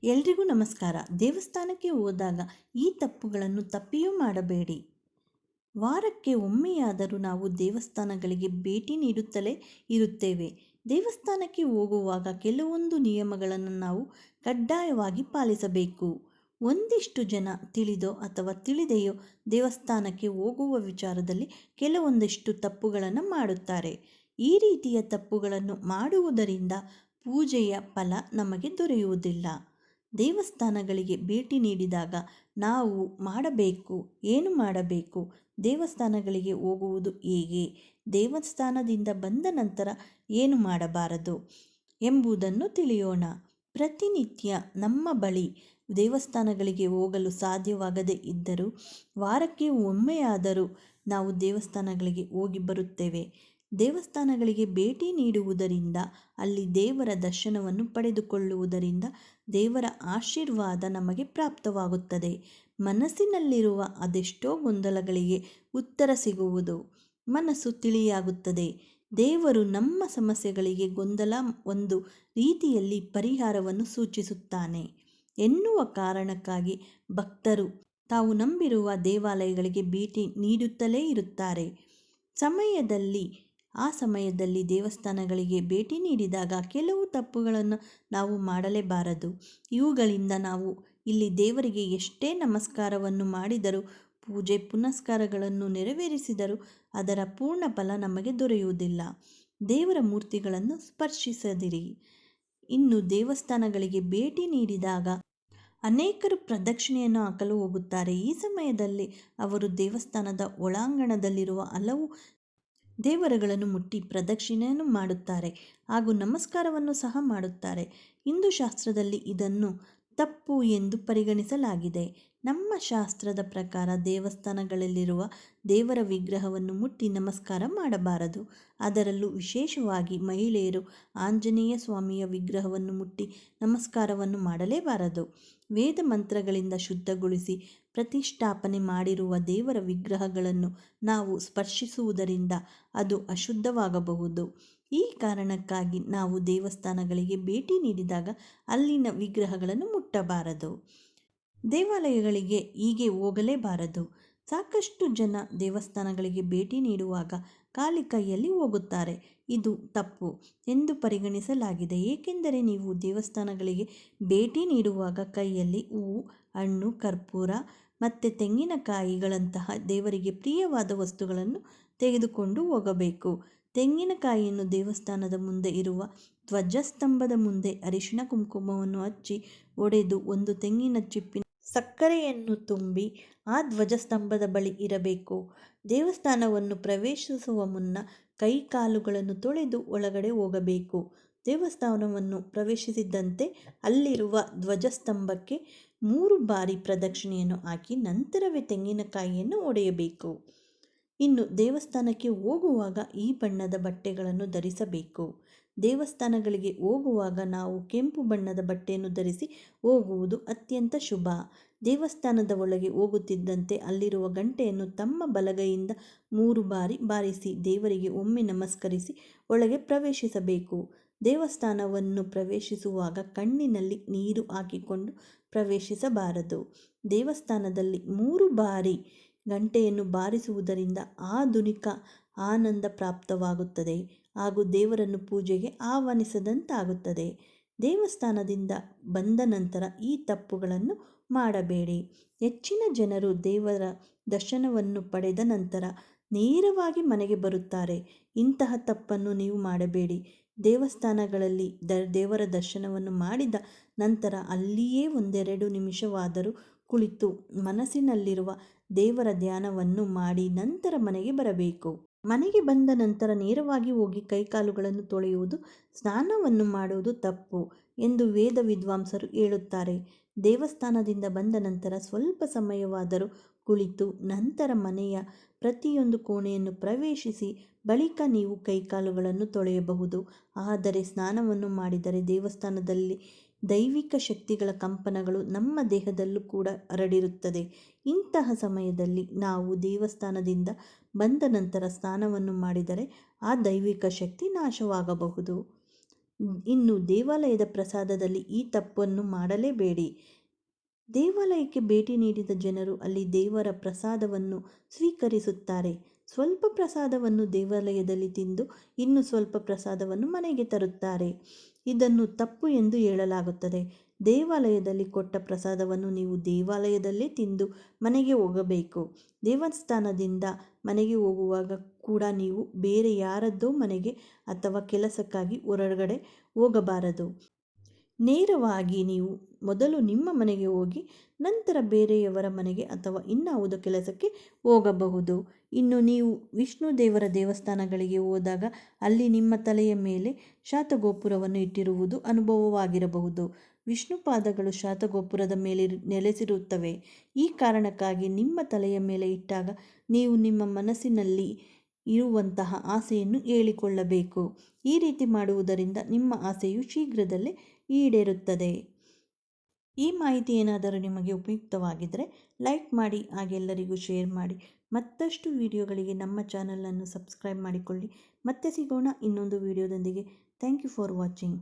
ಎಲ್ರಿಗೂ ನಮಸ್ಕಾರ. ದೇವಸ್ಥಾನಕ್ಕೆ ಹೋದಾಗ ಈ ತಪ್ಪುಗಳನ್ನು ತಪ್ಪಿಯೂ ಮಾಡಬೇಡಿ. ವಾರಕ್ಕೆ ಒಮ್ಮೆಯಾದರೂ ನಾವು ದೇವಸ್ಥಾನಗಳಿಗೆ ಭೇಟಿ ನೀಡುತ್ತಲೇ ಇರುತ್ತೇವೆ. ದೇವಸ್ಥಾನಕ್ಕೆ ಹೋಗುವಾಗ ಕೆಲವೊಂದು ನಿಯಮಗಳನ್ನು ನಾವು ಕಡ್ಡಾಯವಾಗಿ ಪಾಲಿಸಬೇಕು. ಒಂದಿಷ್ಟು ಜನ ತಿಳಿದೋ ಅಥವಾ ತಿಳಿದೆಯೋ ದೇವಸ್ಥಾನಕ್ಕೆ ಹೋಗುವ ವಿಚಾರದಲ್ಲಿ ಕೆಲವೊಂದಿಷ್ಟು ತಪ್ಪುಗಳನ್ನು ಮಾಡುತ್ತಾರೆ. ಈ ರೀತಿಯ ತಪ್ಪುಗಳನ್ನು ಮಾಡುವುದರಿಂದ ಪೂಜೆಯ ಫಲ ನಮಗೆ ದೊರೆಯುವುದಿಲ್ಲ. ದೇವಸ್ಥಾನಗಳಿಗೆ ಭೇಟಿ ನೀಡಿದಾಗ ನಾವು ಏನು ಮಾಡಬೇಕು, ದೇವಸ್ಥಾನಗಳಿಗೆ ಹೋಗುವುದು ಹೇಗೆ, ದೇವಸ್ಥಾನದಿಂದ ಬಂದ ನಂತರ ಏನು ಮಾಡಬಾರದು ಎಂಬುದನ್ನು ತಿಳಿಯೋಣ. ಪ್ರತಿನಿತ್ಯ ನಮ್ಮ ಬಳಿ ದೇವಸ್ಥಾನಗಳಿಗೆ ಹೋಗಲು ಸಾಧ್ಯವಾಗದೇ ಇದ್ದರೂ ವಾರಕ್ಕೆ ಒಮ್ಮೆಯಾದರೂ ನಾವು ದೇವಸ್ಥಾನಗಳಿಗೆ ಹೋಗಿ ಬರುತ್ತೇವೆ. ದೇವಸ್ಥಾನಗಳಿಗೆ ಭೇಟಿ ನೀಡುವುದರಿಂದ ಅಲ್ಲಿ ದೇವರ ದರ್ಶನವನ್ನು ಪಡೆದುಕೊಳ್ಳುವುದರಿಂದ ದೇವರ ಆಶೀರ್ವಾದ ನಮಗೆ ಪ್ರಾಪ್ತವಾಗುತ್ತದೆ. ಮನಸ್ಸಿನಲ್ಲಿರುವ ಅದೆಷ್ಟೋ ಗೊಂದಲಗಳಿಗೆ ಉತ್ತರ ಸಿಗುವುದು, ಮನಸ್ಸು ತಿಳಿಯಾಗುತ್ತದೆ. ದೇವರು ನಮ್ಮ ಸಮಸ್ಯೆಗಳಿಗೆ ಗೊಂದಲ ಒಂದು ರೀತಿಯಲ್ಲಿ ಪರಿಹಾರವನ್ನು ಸೂಚಿಸುತ್ತಾನೆ ಎನ್ನುವ ಕಾರಣಕ್ಕಾಗಿ ಭಕ್ತರು ತಾವು ನಂಬಿರುವ ದೇವಾಲಯಗಳಿಗೆ ಭೇಟಿ ನೀಡುತ್ತಲೇ ಇರುತ್ತಾರೆ. ಆ ಸಮಯದಲ್ಲಿ ದೇವಸ್ಥಾನಗಳಿಗೆ ಭೇಟಿ ನೀಡಿದಾಗ ಕೆಲವು ತಪ್ಪುಗಳನ್ನು ನಾವು ಮಾಡಲೇಬಾರದು. ಇವುಗಳಿಂದ ನಾವು ಇಲ್ಲಿ ದೇವರಿಗೆ ಎಷ್ಟೇ ನಮಸ್ಕಾರವನ್ನು ಮಾಡಿದರೂ, ಪೂಜೆ ಪುನಸ್ಕಾರಗಳನ್ನು ನೆರವೇರಿಸಿದರೂ ಅದರ ಪೂರ್ಣ ಫಲ ನಮಗೆ ದೊರೆಯುವುದಿಲ್ಲ. ದೇವರ ಮೂರ್ತಿಗಳನ್ನು ಸ್ಪರ್ಶಿಸದಿರಿ. ಇನ್ನು ದೇವಸ್ಥಾನಗಳಿಗೆ ಭೇಟಿ ನೀಡಿದಾಗ ಅನೇಕರು ಪ್ರದಕ್ಷಿಣೆಯನ್ನು ಹಾಕಲು ಹೋಗುತ್ತಾರೆ. ಈ ಸಮಯದಲ್ಲಿ ಅವರು ದೇವಸ್ಥಾನದ ಒಳಾಂಗಣದಲ್ಲಿರುವ ಹಲವು ದೇವರುಗಳನ್ನು ಮುಟ್ಟಿ ಪ್ರದಕ್ಷಿಣೆಯನ್ನು ಮಾಡುತ್ತಾರೆ ಹಾಗೂ ನಮಸ್ಕಾರವನ್ನು ಸಹ ಮಾಡುತ್ತಾರೆ. ಹಿಂದೂ ಶಾಸ್ತ್ರದಲ್ಲಿ ಇದನ್ನು ತಪ್ಪು ಎಂದು ಪರಿಗಣಿಸಲಾಗಿದೆ. ನಮ್ಮ ಶಾಸ್ತ್ರದ ಪ್ರಕಾರ ದೇವಸ್ಥಾನಗಳಲ್ಲಿರುವ ದೇವರ ವಿಗ್ರಹವನ್ನು ಮುಟ್ಟಿ ನಮಸ್ಕಾರ ಮಾಡಬಾರದು. ಅದರಲ್ಲೂ ವಿಶೇಷವಾಗಿ ಮಹಿಳೆಯರು ಆಂಜನೇಯ ಸ್ವಾಮಿಯ ವಿಗ್ರಹವನ್ನು ಮುಟ್ಟಿ ನಮಸ್ಕಾರವನ್ನು ಮಾಡಲೇಬಾರದು. ವೇದ ಮಂತ್ರಗಳಿಂದ ಶುದ್ಧಗೊಳಿಸಿ ಪ್ರತಿಷ್ಠಾಪನೆ ಮಾಡಿರುವ ದೇವರ ವಿಗ್ರಹಗಳನ್ನು ನಾವು ಸ್ಪರ್ಶಿಸುವುದರಿಂದ ಅದು ಅಶುದ್ಧವಾಗಬಹುದು. ಈ ಕಾರಣಕ್ಕಾಗಿ ನಾವು ದೇವಸ್ಥಾನಗಳಿಗೆ ಭೇಟಿ ನೀಡಿದಾಗ ಅಲ್ಲಿನ ವಿಗ್ರಹಗಳನ್ನು ಮುಟ್ಟಬಾರದು. ದೇವಾಲಯಗಳಿಗೆ ಹೀಗೆ ಹೋಗಲೇಬಾರದು. ಸಾಕಷ್ಟು ಜನ ದೇವಸ್ಥಾನಗಳಿಗೆ ಭೇಟಿ ನೀಡುವಾಗ ಖಾಲಿ ಕೈಯಲ್ಲಿ ಹೋಗುತ್ತಾರೆ. ಇದು ತಪ್ಪು ಎಂದು ಪರಿಗಣಿಸಲಾಗಿದೆ. ಏಕೆಂದರೆ ನೀವು ದೇವಸ್ಥಾನಗಳಿಗೆ ಭೇಟಿ ನೀಡುವಾಗ ಕೈಯಲ್ಲಿ ಹೂವು, ಹಣ್ಣು, ಕರ್ಪೂರ ಮತ್ತು ತೆಂಗಿನಕಾಯಿಗಳಂತಹ ದೇವರಿಗೆ ಪ್ರಿಯವಾದ ವಸ್ತುಗಳನ್ನು ತೆಗೆದುಕೊಂಡು ಹೋಗಬೇಕು. ತೆಂಗಿನಕಾಯಿಯನ್ನು ದೇವಸ್ಥಾನದ ಮುಂದೆ ಇರುವ ಧ್ವಜಸ್ತಂಭದ ಮುಂದೆ ಅರಿಶಿಣ ಕುಂಕುಮವನ್ನು ಹಚ್ಚಿ ಒಡೆದು ಒಂದು ತೆಂಗಿನ ಚಿಪ್ಪಿನ ಸಕ್ಕರೆಯನ್ನು ತುಂಬಿ ಆ ಧ್ವಜಸ್ತಂಭದ ಬಳಿ ಇರಬೇಕು. ದೇವಸ್ಥಾನವನ್ನು ಪ್ರವೇಶಿಸುವ ಮುನ್ನ ಕೈ ಕಾಲುಗಳನ್ನು ತೊಳೆದು ಒಳಗಡೆ ಹೋಗಬೇಕು. ದೇವಸ್ಥಾನವನ್ನು ಪ್ರವೇಶಿಸಿದಂತೆ ಅಲ್ಲಿರುವ ಧ್ವಜಸ್ತಂಭಕ್ಕೆ 3 ಬಾರಿ ಪ್ರದಕ್ಷಿಣೆಯನ್ನು ಹಾಕಿ ನಂತರವೇ ತೆಂಗಿನಕಾಯಿಯನ್ನು ಒಡೆಯಬೇಕು. ಇನ್ನು ದೇವಸ್ಥಾನಕ್ಕೆ ಹೋಗುವಾಗ ಈ ಬಣ್ಣದ ಬಟ್ಟೆಗಳನ್ನು ಧರಿಸಬೇಕು. ದೇವಸ್ಥಾನಗಳಿಗೆ ಹೋಗುವಾಗ ನಾವು ಕೆಂಪು ಬಣ್ಣದ ಬಟ್ಟೆಯನ್ನು ಧರಿಸಿ ಹೋಗುವುದು ಅತ್ಯಂತ ಶುಭ. ದೇವಸ್ಥಾನದ ಒಳಗೆ ಹೋಗುತ್ತಿದ್ದಂತೆ ಅಲ್ಲಿರುವ ಗಂಟೆಯನ್ನು ತಮ್ಮ ಬಲಗೈಯಿಂದ 3 ಬಾರಿ ಬಾರಿಸಿ ದೇವರಿಗೆ ಒಮ್ಮೆ ನಮಸ್ಕರಿಸಿ ಒಳಗೆ ಪ್ರವೇಶಿಸಬೇಕು. ದೇವಸ್ಥಾನವನ್ನು ಪ್ರವೇಶಿಸುವಾಗ ಕಣ್ಣಿನಲ್ಲಿ ನೀರು ಹಾಕಿಕೊಂಡು ಪ್ರವೇಶಿಸಬಾರದು. ದೇವಸ್ಥಾನದಲ್ಲಿ 3 ಬಾರಿ ಗಂಟೆಯನ್ನು ಬಾರಿಸುವುದರಿಂದ ಆಧುನಿಕ ಆನಂದ ಪ್ರಾಪ್ತವಾಗುತ್ತದೆ ಹಾಗೂ ದೇವರನ್ನು ಪೂಜೆಗೆ ಆಹ್ವಾನಿಸಿದಂತಾಗುತ್ತದೆ. ದೇವಸ್ಥಾನದಿಂದ ಬಂದ ನಂತರ ಈ ತಪ್ಪುಗಳನ್ನು ಮಾಡಬೇಡಿ. ಹೆಚ್ಚಿನ ಜನರು ದೇವರ ದರ್ಶನವನ್ನು ಪಡೆದ ನಂತರ ನೇರವಾಗಿ ಮನೆಗೆ ಬರುತ್ತಾರೆ. ಇಂತಹ ತಪ್ಪನ್ನು ನೀವು ಮಾಡಬೇಡಿ. ದೇವಸ್ಥಾನಗಳಲ್ಲಿ ದೇವರ ದರ್ಶನವನ್ನು ಮಾಡಿದ ನಂತರ ಅಲ್ಲಿಯೇ 1-2 ನಿಮಿಷವಾದರೂ ಕುಳಿತು ಮನಸ್ಸಿನಲ್ಲಿರುವ ದೇವರ ಧ್ಯಾನವನ್ನು ಮಾಡಿ ನಂತರ ಮನೆಗೆ ಬರಬೇಕು. ಮನೆಗೆ ಬಂದ ನಂತರ ನೇರವಾಗಿ ಹೋಗಿ ಕೈಕಾಲುಗಳನ್ನು ತೊಳೆಯುವುದು, ಸ್ನಾನವನ್ನು ಮಾಡುವುದು ತಪ್ಪು ಎಂದು ವೇದ ವಿದ್ವಾಂಸರು ಹೇಳುತ್ತಾರೆ. ದೇವಸ್ಥಾನದಿಂದ ಬಂದ ನಂತರ ಸ್ವಲ್ಪ ಸಮಯವಾದರೂ ಕುಳಿತು ನಂತರ ಮನೆಯ ಪ್ರತಿಯೊಂದು ಕೋಣೆಯನ್ನು ಪ್ರವೇಶಿಸಿ ಬಳಿಕ ನೀವು ಕೈಕಾಲುಗಳನ್ನು ತೊಳೆಯಬಹುದು. ಆದರೆ ಸ್ನಾನವನ್ನು ಮಾಡಿದರೆ ದೇವಸ್ಥಾನದಲ್ಲಿ ದೈವಿಕ ಶಕ್ತಿಗಳ ಕಂಪನಗಳು ನಮ್ಮ ದೇಹದಲ್ಲೂ ಕೂಡ ಹರಡಿರುತ್ತದೆ. ಇಂತಹ ಸಮಯದಲ್ಲಿ ನಾವು ದೇವಸ್ಥಾನದಿಂದ ಬಂದ ನಂತರ ಸ್ನಾನವನ್ನು ಮಾಡಿದರೆ ಆ ದೈವಿಕ ಶಕ್ತಿ ನಾಶವಾಗಬಹುದು. ಇನ್ನು ದೇವಾಲಯದ ಪ್ರಸಾದದಲ್ಲಿ ಈ ತಪ್ಪನ್ನು ಮಾಡಲೇಬೇಡಿ. ದೇವಾಲಯಕ್ಕೆ ಭೇಟಿ ನೀಡಿದ ಜನರು ಅಲ್ಲಿ ದೇವರ ಪ್ರಸಾದವನ್ನು ಸ್ವೀಕರಿಸುತ್ತಾರೆ. ಸ್ವಲ್ಪ ಪ್ರಸಾದವನ್ನು ದೇವಾಲಯದಲ್ಲಿ ತಿಂದು ಇನ್ನು ಸ್ವಲ್ಪ ಪ್ರಸಾದವನ್ನು ಮನೆಗೆ ತರುತ್ತಾರೆ. ಇದನ್ನು ತಪ್ಪು ಎಂದು ಹೇಳಲಾಗುತ್ತದೆ. ದೇವಾಲಯದಲ್ಲಿ ಕೊಟ್ಟ ಪ್ರಸಾದವನ್ನು ನೀವು ದೇವಾಲಯದಲ್ಲೇ ತಿಂದು ಮನೆಗೆ ಹೋಗಬೇಕು. ದೇವಸ್ಥಾನದಿಂದ ಮನೆಗೆ ಹೋಗುವಾಗ ಕೂಡ ನೀವು ಬೇರೆ ಯಾರದ್ದೋ ಮನೆಗೆ ಅಥವಾ ಕೆಲಸಕ್ಕಾಗಿ ಹೊರಗಡೆ ಹೋಗಬಾರದು. ನೇರವಾಗಿ ನೀವು ಮೊದಲು ನಿಮ್ಮ ಮನೆಗೆ ಹೋಗಿ ನಂತರ ಬೇರೆಯವರ ಮನೆಗೆ ಅಥವಾ ಇನ್ನಾವುದೋ ಕೆಲಸಕ್ಕೆ ಹೋಗಬಹುದು. ಇನ್ನು ನೀವು ವಿಷ್ಣು ದೇವರ ದೇವಸ್ಥಾನಗಳಿಗೆ ಹೋದಾಗ ಅಲ್ಲಿ ನಿಮ್ಮ ತಲೆಯ ಮೇಲೆ ಶಾತಗೋಪುರವನ್ನು ಇಟ್ಟಿರುವುದು ಅನುಭವವಾಗಿರಬಹುದು. ವಿಷ್ಣು ಪಾದಗಳು ಶಾತಗೋಪುರದ ಮೇಲೆ ನೆಲೆಸಿರುತ್ತವೆ. ಈ ಕಾರಣಕ್ಕಾಗಿ ನಿಮ್ಮ ತಲೆಯ ಮೇಲೆ ಇಟ್ಟಾಗ ನೀವು ನಿಮ್ಮ ಮನಸ್ಸಿನಲ್ಲಿ ಇರುವಂತಹ ಆಸೆಯನ್ನು ಹೇಳಿಕೊಳ್ಳಬೇಕು. ಈ ರೀತಿ ಮಾಡುವುದರಿಂದ ನಿಮ್ಮ ಆಸೆಯು ಶೀಘ್ರದಲ್ಲೇ ಈಡೇರುತ್ತದೆ. ಈ ಮಾಹಿತಿ ಏನಾದರೂ ನಿಮಗೆ ಉಪಯುಕ್ತವಾಗಿದ್ದರೆ ಲೈಕ್ ಮಾಡಿ, ಹಾಗೆ ಎಲ್ಲರಿಗೂ ಶೇರ್ ಮಾಡಿ. ಮತ್ತಷ್ಟು ವಿಡಿಯೋಗಳಿಗೆ ನಮ್ಮ ಚಾನಲನ್ನು ಸಬ್ಸ್ಕ್ರೈಬ್ ಮಾಡಿಕೊಳ್ಳಿ. ಮತ್ತೆ ಸಿಗೋಣ ಇನ್ನೊಂದು ವಿಡಿಯೋದೊಂದಿಗೆ. Thank you for watching.